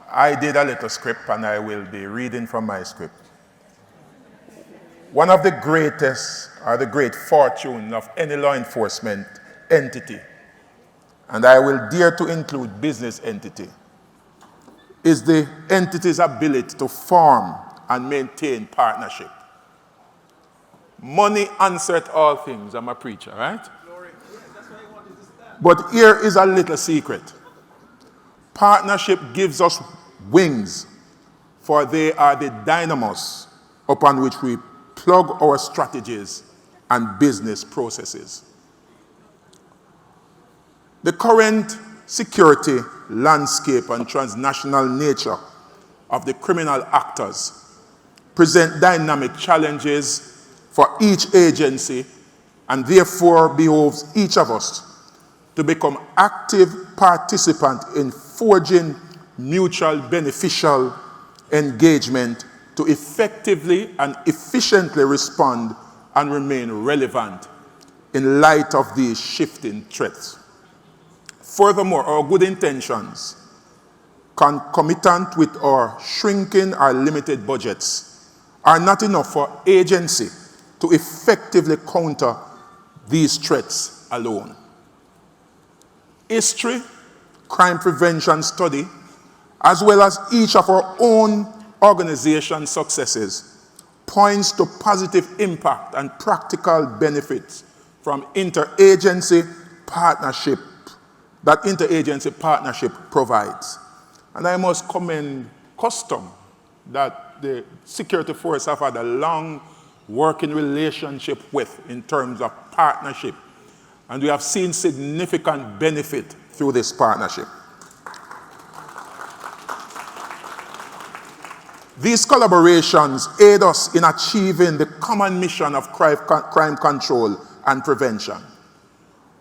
I did a little script and I will be reading from my script. One of the greatest or the great fortune of any law enforcement entity, and I will dare to include business entity, is the entity's ability to form and maintain partnership. Money answereth all things. I'm a preacher, right? But here is a little secret. Partnership gives us wings, for they are the dynamos upon which we plug our strategies and business processes. The current security landscape and transnational nature of the criminal actors present dynamic challenges for each agency, and therefore behoves each of us to become active participants in forging mutual beneficial engagement to effectively and efficiently respond and remain relevant in light of these shifting threats. Furthermore, our good intentions, concomitant with our shrinking or limited budgets, are not enough for agency to effectively counter these threats alone. History, crime prevention study, as well as each of our own organization successes, points to positive impact and practical benefits from interagency partnership that interagency partnership provides. And I must commend custom that the security force have had a long working relationship with in terms of partnership. And we have seen significant benefit through this partnership. These collaborations aid us in achieving the common mission of crime control and prevention.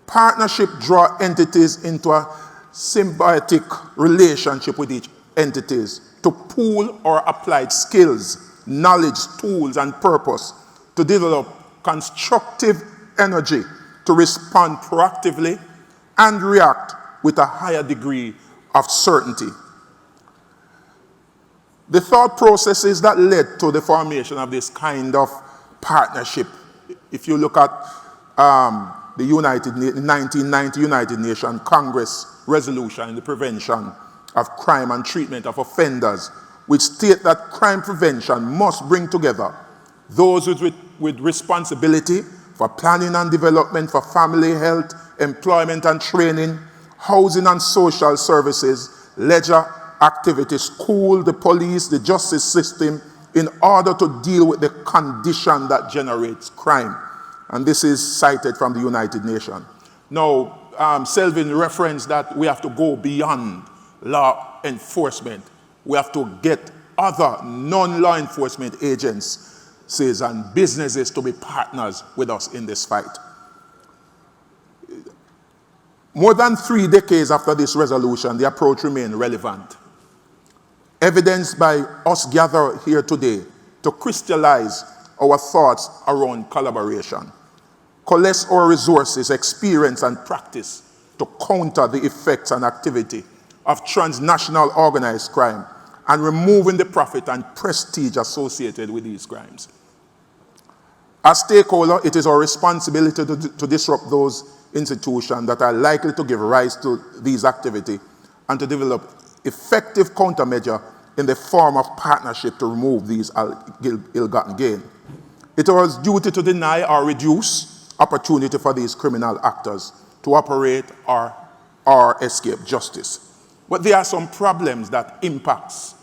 Partnership draw entities into a symbiotic relationship with each entities to pool or applied skills, knowledge, tools, and purpose to develop constructive energy to respond proactively and react with a higher degree of certainty. The thought processes that led to the formation of this kind of partnership, if you look at the 1990 United Nations Congress resolution in the prevention of crime and treatment of offenders, which state that crime prevention must bring together those with responsibility for planning and development, for family health, employment and training, housing and social services, leisure activities, school, the police, the justice system, in order to deal with the condition that generates crime. And this is cited from the United Nations. Now, Selvin referenced that we have to go beyond law enforcement. We have to get other non-law enforcement agencies and businesses to be partners with us in this fight. More than 3 decades after this resolution, the approach remains relevant, evidenced by us gathered here today to crystallize our thoughts around collaboration, collect our resources, experience, and practice to counter the effects and activity of transnational organized crime and removing the profit and prestige associated with these crimes. As stakeholder, it is our responsibility to disrupt those institutions that are likely to give rise to these activities and to develop effective countermeasure in the form of partnership to remove these ill-gotten gain. It is our duty to deny or reduce opportunity for these criminal actors to operate or escape justice. But there are some problems that impact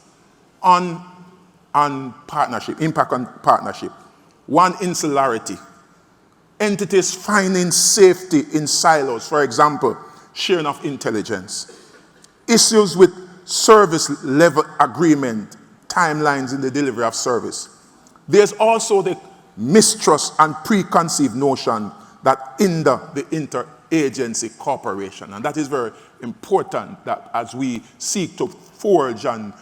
on partnership. One, insularity. Entities finding safety in silos, for example, sharing of intelligence. Issues with service level agreement, timelines in the delivery of service. There's also the mistrust and preconceived notion that hinder the interagency cooperation. And that is very important, that as we seek to forge and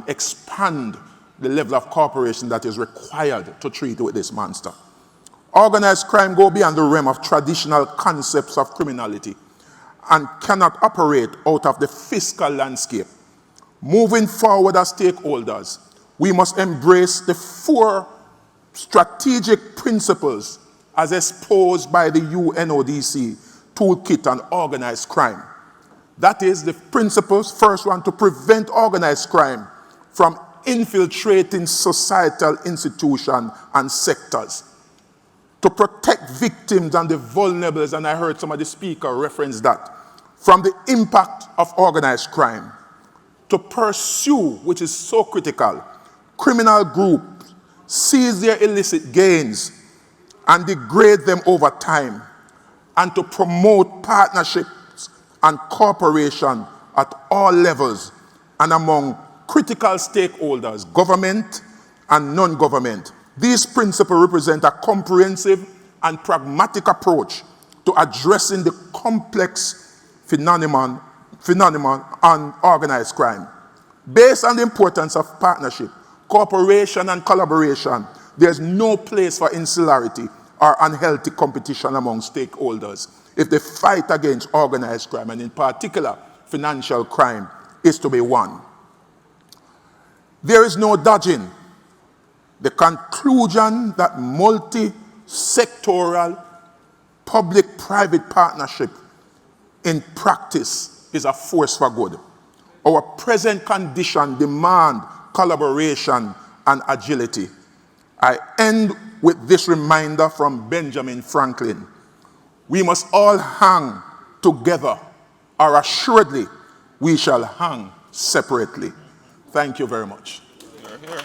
expand the level of cooperation that is required to treat with this monster. Organized crime go beyond the realm of traditional concepts of criminality and cannot operate out of the fiscal landscape. Moving forward as stakeholders, we must embrace the 4 strategic principles as exposed by the UNODC Toolkit on Organized Crime. That is the principles, first one, to prevent organized crime from infiltrating societal institutions and sectors, to protect victims and the vulnerables, and I heard some of the speakers reference that, from the impact of organized crime, to pursue, which is so critical, criminal groups, seize their illicit gains and degrade them over time, and to promote partnerships and cooperation at all levels and among critical stakeholders, government and non-government. These principles represent a comprehensive and pragmatic approach to addressing the complex phenomenon on organized crime. Based on the importance of partnership, cooperation, and collaboration, there's no place for insularity or unhealthy competition among stakeholders if the fight against organized crime, and in particular financial crime, is to be won. There is no dodging the conclusion that multi-sectoral public-private partnership in practice is a force for good. Our present condition demand collaboration and agility. I end with this reminder from Benjamin Franklin. We must all hang together, or assuredly we shall hang separately. Thank you very much. Here, here.